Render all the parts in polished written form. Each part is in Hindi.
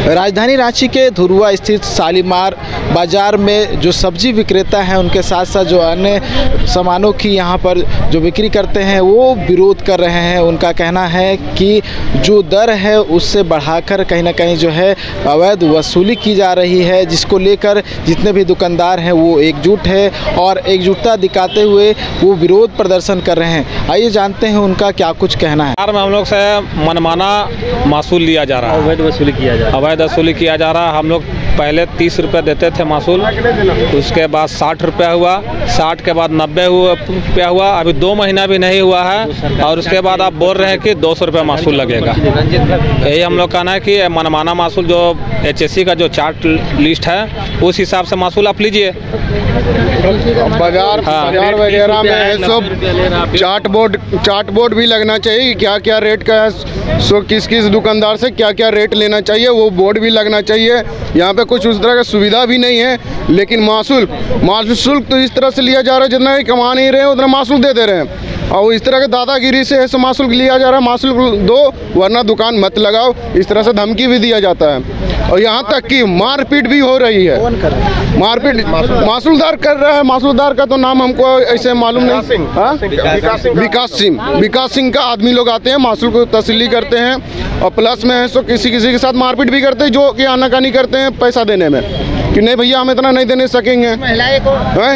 राजधानी रांची के धुरुआ स्थित शालीमार बाज़ार में जो सब्जी विक्रेता हैं उनके साथ साथ जो अन्य सामानों की यहाँ पर जो बिक्री करते हैं वो विरोध कर रहे हैं। उनका कहना है कि जो दर है उससे बढ़ाकर कहीं ना कहीं जो है अवैध वसूली की जा रही है, जिसको लेकर जितने भी दुकानदार हैं वो एकजुट है और एकजुटता दिखाते हुए वो विरोध प्रदर्शन कर रहे हैं। आइए जानते हैं उनका क्या कुछ कहना है। हम लोग से मनमाना मासूल लिया जा रहा है, अवैध वसूली किया जा रहा है। हम लोग पहले 30 रुपये देते थे मासूल, उसके बाद 60 रुपया हुआ, 60 के बाद 90 रुपया हुआ, अभी 2 महीना भी नहीं हुआ है और उसके बाद आप बोल रहे हैं कि 200 रुपया मासूल लगेगा। यही हम लोग कहना है कि मनमाना मासूल जो HSC का जो चार्ट लिस्ट है उस हिसाब से मासूल आप लीजिए। बाजार वगैरह में सब चार्ट बोर्ड भी लगना चाहिए, क्या क्या रेट का है, सो किस दुकानदार से क्या क्या रेट लेना चाहिए वो बोर्ड भी लगना चाहिए। यहाँ पे कुछ उस तरह का सुविधा भी नहीं है, लेकिन मासूल शुल्क तो इस तरह से लिया जा रहा है जितना ही कमा नहीं रहे हैं उतना मासूल दे दे रहे हैं और इस तरह के दादागिरी से ऐसा मासूल लिया जा रहा है। मासूल दो वरना दुकान मत लगाओ, इस तरह से धमकी भी दिया जाता है और यहाँ तक कि मारपीट भी हो रही है। मारपीट मासूलदार कर रहा है, मासूलदार का तो नाम हमको ऐसे मालूम नहीं। विकास सिंह का आदमी लोग आते हैं, मासूल को तसल्ली करते हैं और प्लस में है सो किसी के साथ मारपीट भी करते हैं, जो कि आनाकानी करते हैं पैसा देने में कि नहीं भैया हम इतना नहीं देने सकेंगे,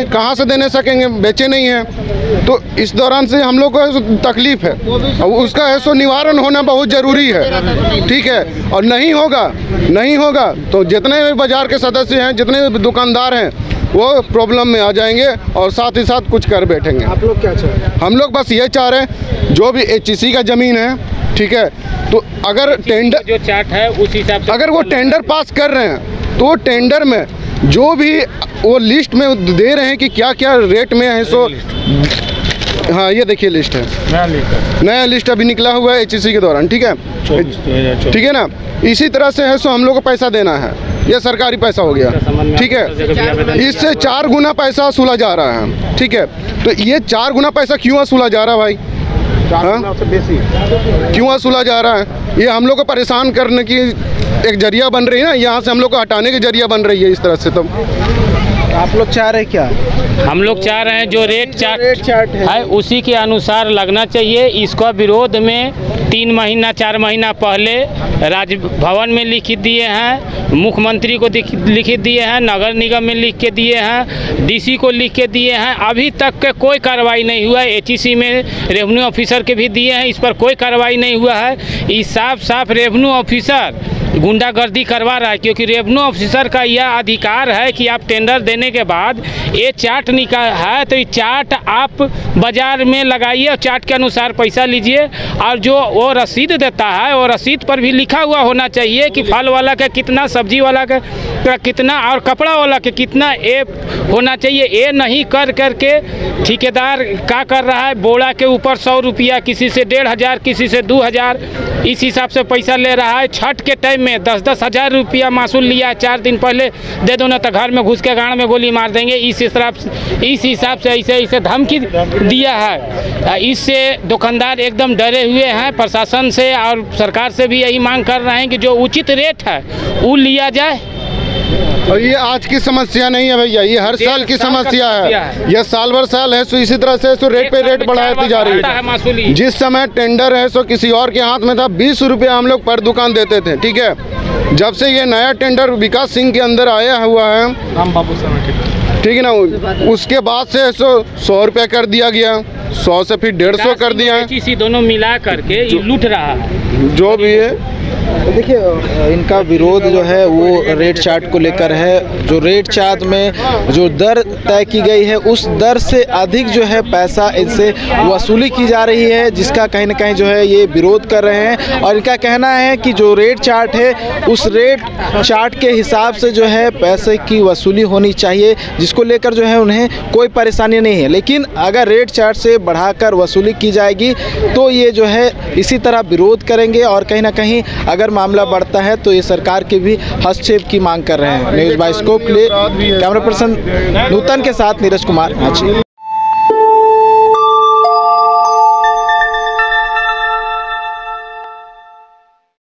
कहाँ से देने सकेंगे, बेचे नहीं हैं। तो इस दौरान से हम लोग को तकलीफ है और उसका है सो निवारण होना बहुत ज़रूरी है, ठीक है। और नहीं होगा तो जितने भी बाजार के सदस्य हैं, जितने भी दुकानदार हैं वो प्रॉब्लम में आ जाएंगे और साथ ही साथ कुछ कर बैठेंगे। आप लोग क्या चाह रहे हैं? हम लोग बस ये चाह रहे हैं जो भी HSC का ज़मीन है, ठीक है, तो अगर टेंडर जो चार्ट है उस हिसाब से अगर वो टेंडर पास कर रहे हैं तो टेंडर में जो भी वो लिस्ट में दे रहे हैं कि क्या क्या रेट में है सो हाँ ये देखिए लिस्ट है, नया लिस्ट अभी निकला हुआ है HSC के दौरान, ठीक है ना। इसी तरह से है सो हम लोग को पैसा देना है, ये सरकारी पैसा हो गया, ठीक है। इससे 4 गुना पैसा वसूला जा रहा है, ठीक है। तो ये 4 गुना पैसा क्यों वसूला जा रहा है भाई, क्यों वसूला जा रहा है? ये हम लोग को परेशान करने की एक जरिया बन रही है ना, यहाँ से हम लोग को हटाने की जरिया बन रही है इस तरह से। तो आप लोग चाह रहे हैं क्या? हम लोग चाह रहे हैं जो रेट चार्ट है उसी के अनुसार लगना चाहिए। इसका विरोध में 3 महीना 4 महीना पहले राजभवन में लिख दिए हैं, मुख्यमंत्री को लिख दिए हैं, नगर निगम में लिख के दिए हैं, DC को लिख के दिए हैं। अभी तक के कोई कार्रवाई नहीं हुआ है। HSC में रेवेन्यू ऑफिसर के भी दिए हैं, इस पर कोई कार्रवाई नहीं हुआ है। इस साफ रेवेन्यू ऑफिसर गुंडागर्दी करवा रहा है, क्योंकि रेवेन्यू ऑफिसर का यह अधिकार है कि आप टेंडर देने के बाद ये चार्ट निकाल है तो ये चार्ट आप बाजार में लगाइए और चार्ट के अनुसार पैसा लीजिए और जो वो रसीद देता है वो रसीद पर भी लिखा हुआ होना चाहिए कि फल वाला का कितना, सब्जी वाला का कितना और कपड़ा वाला के कितना, ये होना चाहिए। ये नहीं करके ठेकेदार क्या कर रहा है, बोरा के ऊपर 100 रुपया, किसी से 1500, किसी से 2000, इस हिसाब से पैसा ले रहा है। छठ के टाइम में 10-10 हज़ार रुपया मासूल लिया, 4 दिन पहले दे दो ना तो घर में घुस के गाड़ में गोली मार देंगे। इस हिसाब से ऐसे धमकी दिया है। इससे दुकानदार एकदम डरे हुए हैं। प्रशासन से और सरकार से भी यही मांग कर रहे हैं कि जो उचित रेट है वो लिया जाए। और ये आज की समस्या नहीं है भैया, ये हर साल की समस्या है। ये साल भर साल है सो इसी तरह से सो रेट पे रेट बढ़ाती जा रही है। जिस समय टेंडर है सो किसी और के हाथ में था, 20 रुपया हम लोग पर दुकान देते थे, ठीक है। जब से ये नया टेंडर विकास सिंह के अंदर आया हुआ है, ठीक है ना, उसके बाद से 100 रुपया कर दिया गया, 100 से फिर 150 कर दिया है। दोनों मिला करके लूट रहा है जो भी है। देखिए इनका विरोध जो है वो रेट चार्ट को लेकर है। जो रेट चार्ट में जो दर तय की गई है उस दर से अधिक जो है पैसा इनसे वसूली की जा रही है, जिसका कहीं ना कहीं जो है ये विरोध कर रहे हैं। और इनका कहना है कि जो रेट चार्ट है उस रेट चार्ट के हिसाब से जो है पैसे की वसूली होनी चाहिए, जिसको लेकर जो है उन्हें कोई परेशानी नहीं है। लेकिन अगर रेट चार्ट से बढ़ाकर वसूली की जाएगी तो ये जो है इसी तरह विरोध करेंगे और कहीं ना कहीं अगर मामला बढ़ता है तो ये सरकार के भी हस्तक्षेप की मांग कर रहे हैं। न्यूज़ बाय स्कोप के लिए कैमरा पर्सन नूतन के साथ नीरज कुमार।